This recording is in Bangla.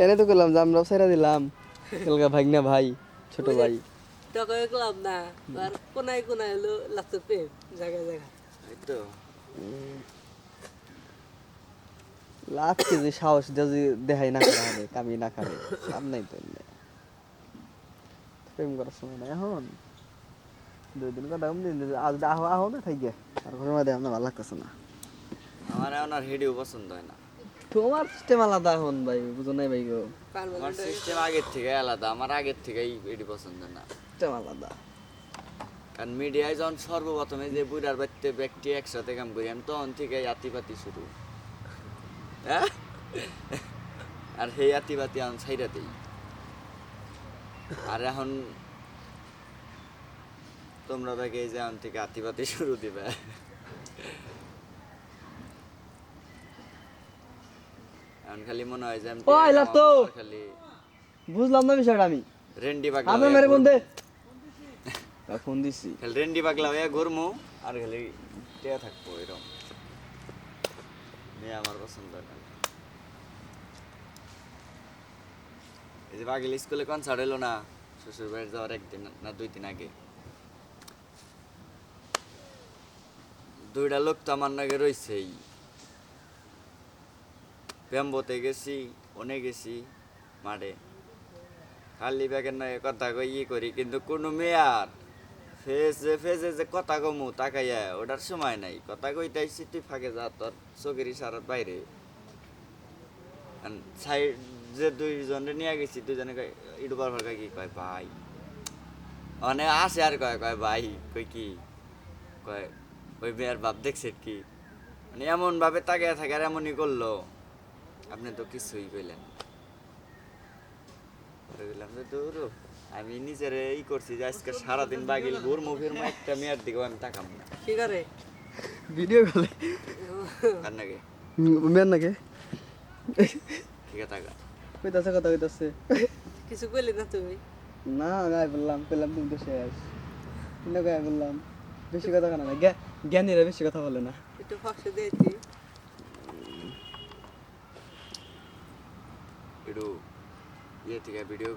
এনে তো করলাম যে আমরাও ছেড়ে দিলাম এলগা ভাগনা ভাই ছোট ভাই টাকা করলাম না আর কোনায় কোনায় হলো লাগতো প্রেম জায়গায় জায়গায় এই তো লাগছে যে সাহস যদি দেখাই না করা হবে কামি না করে লাভ নাই তো এমনি। প্রেম করার সময় না এখন 2 দিন কথা কম দিন আজ আহো আহো না থাকি আর ঘরের মধ্যে আমার ভালো লাগতেছে না আমার এখন আর হেডিও পছন্দ হয় না। তোমার সিস্টেম আলাদা এখন ভাই বুঝো নাই ভাই গো আমার সিস্টেম আগের থেকে আলাদা, আমার আগের থেকেই এটি পছন্দ না। সিস্টেম আলাদা কারণ মিডিয়ায় যখন সর্বপ্রথমে যে বুড়ার বাড়িতে ব্যক্তি একসাথে কাম করি আমি তখন থেকে আতিপাতি শুরু, হ্যাঁ আর সেই আতিপাতি এখন ছাইরা দেই। আর এখন তোমরা দেখে যে এখন থেকে আতিপাতি শুরু দিবে। এখন খালি মনে হয় যে আমি ও, আইলা তো। খালি বুঝলাম না বিষয়টা আমি রেন্ডি পাগলা আপনার মেরে ফোন দে ফোন দিছি খালি রেন্ডি পাগলা হয়ে ঘুরমু আর খালি টেয়া থাকবো এরকম। মেয়ে আমার পছন্দ হয় না। এই যে বাগিল স্কুলে কনসার্ট হলো না শ্বশুর বাড়ি যাওয়ার 1 দিন না 2 দিন আগে, 2টা লোক তো আমার নাকি রয়েছেই। প্যাম্বোতে গেছি, অনেক গেছি মাঠে, খালি ব্যাগের নয় কথা কই করি, কিন্তু কোনো মেয়ার ফেজে যে কথা কমু তাকাইয়া ওটার সময় নাই। কথা কইতাইছি তুই ফাঁকে যা, তোর চোখের ইশারার বাইরে। সাইড যে 2জনে নিয়ে গেছি, 2জনে ইটু বার কি কয় ভাই, মানে আসে আর কয় ভাই, কই কি কয় ওই মেয়ের বাপ দেখছে কি, মানে এমন ভাবে তাকিয়ে থাকে আর এমনই করলো, আপনি তো কিছুই কইলেন। বললাম যে দূর, আমি নিজের ই করছি যে আজকে সারাদিন বাগিল ঘুর মুখের একটা মেয়ের দিকে আমি তাকাম না। কি করে ভিডিও কলে আর নাকি মেন নাকি ঠিক আছে তাকা কইতাছে কথা কইতাছে কিছু কইলি না তুমি না গাই বললাম কইলাম তুমি তো শেষ কিন্তু গাই বললাম বেশি কথা কেন না জ্ঞানীরা বেশি কথা বলে না একটু ফাঁকশে দিয়েছি একটু ইয়ে থেকে ভিডিও